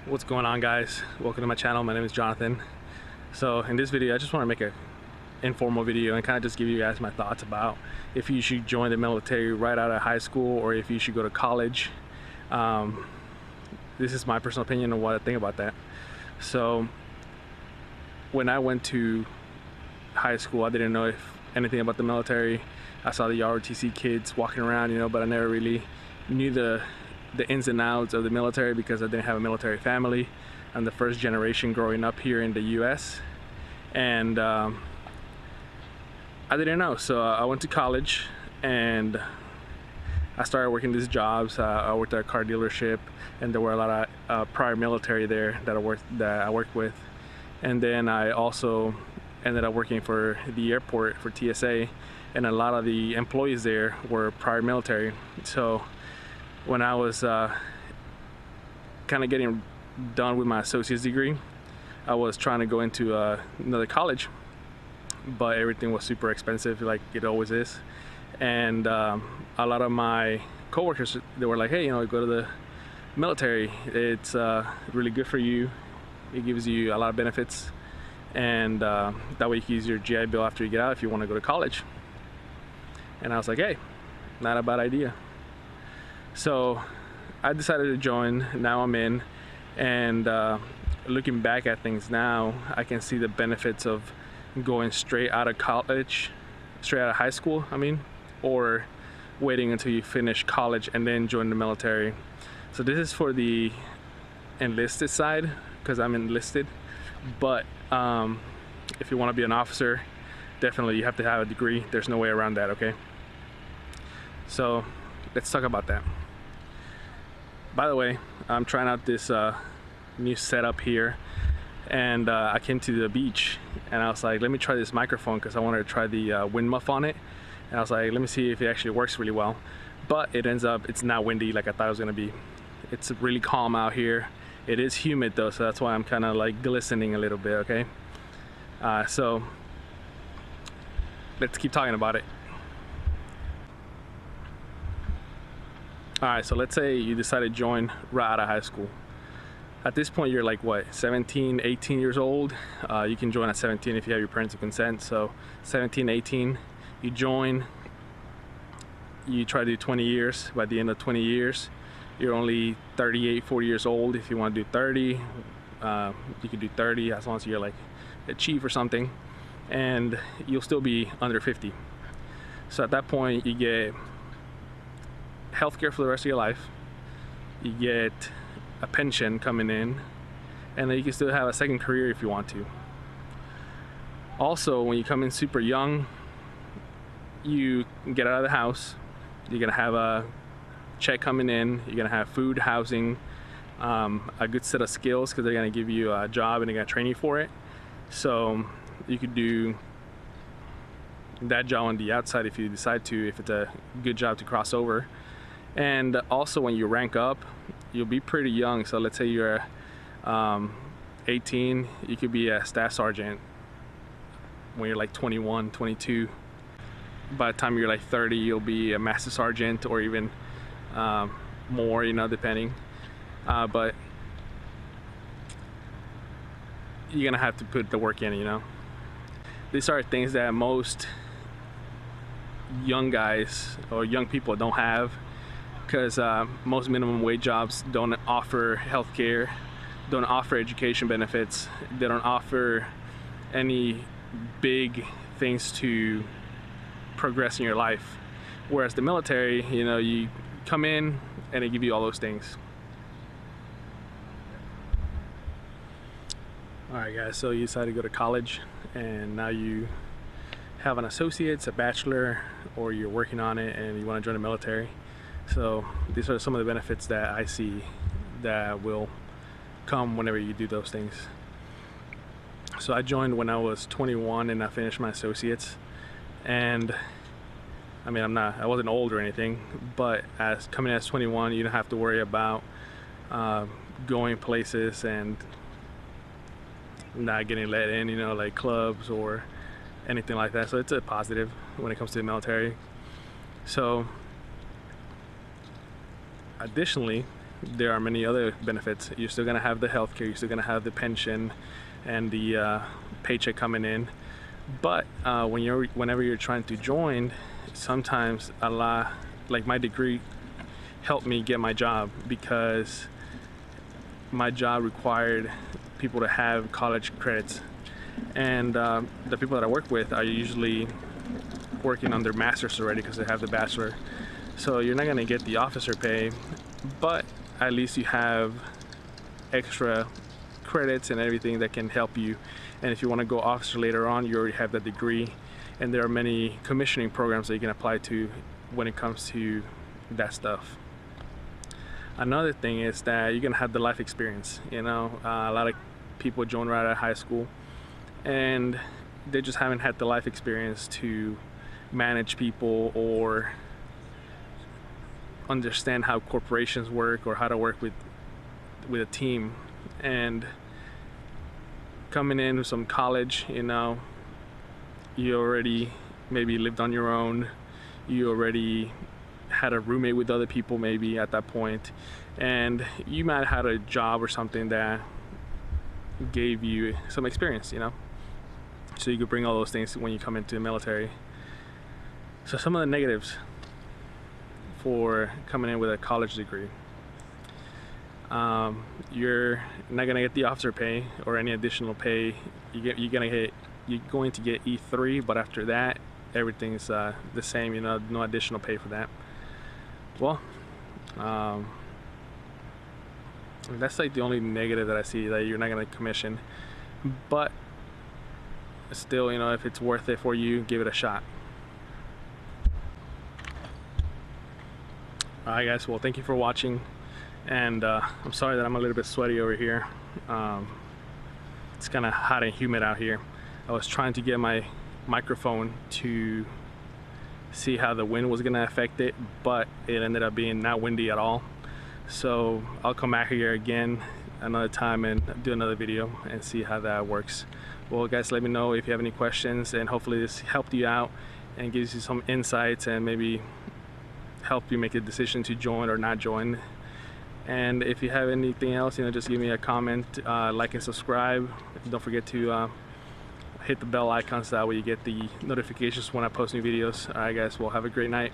What's going on, guys? Welcome to my channel. My name is Jonathan. So in this video I just want to make a informal video and kind of just give you guys my thoughts about if you should join the military right out of high school or if you should go to college. This is my personal opinion on what I think about that. So when I went to high school, I didn't know anything about the military. I saw the ROTC kids walking around, but I never really knew the ins and outs of the military because I didn't have a military family. I'm the first generation growing up here in the US, and I didn't know. So I went to college and I started working these jobs. I worked at a car dealership, and there were a lot of prior military there that I worked with. And then I also ended up working for the airport for TSA, and a lot of the employees there were prior military. So when I was kind of getting done with my associate's degree, I was trying to go into another college, but everything was super expensive, like it always is. And a lot of my coworkers, they were like, hey, go to the military. It's really good for you. It gives you a lot of benefits, and that way you can use your GI Bill after you get out if you want to go to college. And I was like, hey, not a bad idea. So I decided to join. Now I'm in, and looking back at things now, I can see the benefits of going straight out of college, straight out of high school, or waiting until you finish college and then join the military. So this is for the enlisted side, because I'm enlisted. But if you want to be an officer, definitely you have to have a degree. There's no way around that, okay? So let's talk about that. By the way, I'm trying out this new setup here, and I came to the beach and I was like, let me try this microphone because I wanted to try the wind muff on it. And I was like, let me see if it actually works really well. But it ends up, it's not windy like I thought it was gonna be. It's really calm out here. It is humid though, so that's why I'm kind of like glistening a little bit, okay? So let's keep talking about it. Alright, so let's say you decide to join right out of high school. At this point you're like what, 17, 18 years old? You can join at 17 if you have your parental consent. So 17, 18, you join, you try to do 20 years. By the end of 20 years, you're only 38, 40 years old. If you want to do 30, you can do 30 as long as you're like a chief or something, and you'll still be under 50. So at that point you get healthcare for the rest of your life, you get a pension coming in, and then you can still have a second career if you want to. Also, when you come in super young, you get out of the house, you're gonna have a check coming in, you're gonna have food, housing, a good set of skills because they're gonna give you a job and they're gonna train you for it. So you could do that job on the outside if you decide to, if it's a good job to cross over. And also when you rank up, you'll be pretty young. So let's say you're 18, you could be a staff sergeant when you're like 21, 22. By the time you're like 30, you'll be a master sergeant or even more, depending. But you're gonna have to put the work in, These are things that most young guys or young people don't have, because most minimum wage jobs don't offer healthcare, don't offer education benefits, they don't offer any big things to progress in your life. Whereas the military, you come in and they give you all those things. Alright guys, so you decide to go to college, and now you have an associate's, a bachelor, or you're working on it and you want to join the military. So these are some of the benefits that I see that will come whenever you do those things. So I joined when I was 21 and I finished my associates, and I wasn't old or anything, but coming as 21, you don't have to worry about going places and not getting let in, like clubs or anything like that. So it's a positive when it comes to the military. So additionally, there are many other benefits. You're still gonna have the healthcare, you're still gonna have the pension and the paycheck coming in. But whenever you're trying to join, sometimes like my degree helped me get my job, because my job required people to have college credits, and the people that I work with are usually working on their master's already because they have the bachelor. So you're not gonna get the officer pay, but at least you have extra credits and everything that can help you. And if you want to go officer later on, you already have that degree, and there are many commissioning programs that you can apply to when it comes to that stuff. Another thing is that you're gonna have the life experience. A lot of people join right out of high school and they just haven't had the life experience to manage people or understand how corporations work or how to work with a team. And coming in with some college, you already maybe lived on your own, you already had a roommate with other people maybe at that point, and you might have had a job or something that gave you some experience, so you could bring all those things when you come into the military. So some of the negatives for coming in with a college degree: you're not gonna get the officer pay or any additional pay. You're going to get E3, but after that everything's the same, no additional pay for that. Well, that's like the only negative that I see, that you're not gonna commission. But still, if it's worth it for you, give it a shot. Alright guys, well, thank you for watching, and I'm sorry that I'm a little bit sweaty over here. It's kind of hot and humid out here. I was trying to get my microphone to see how the wind was gonna affect it, but it ended up being not windy at all. So I'll come back here again another time and do another video and see how that works. Well guys, let me know if you have any questions, and hopefully this helped you out and gives you some insights and maybe help you make a decision to join or not join. And if you have anything else, just give me a comment, like and subscribe. Don't forget to hit the bell icon so that way you get the notifications when I post new videos. Alright guys, well, have a great night.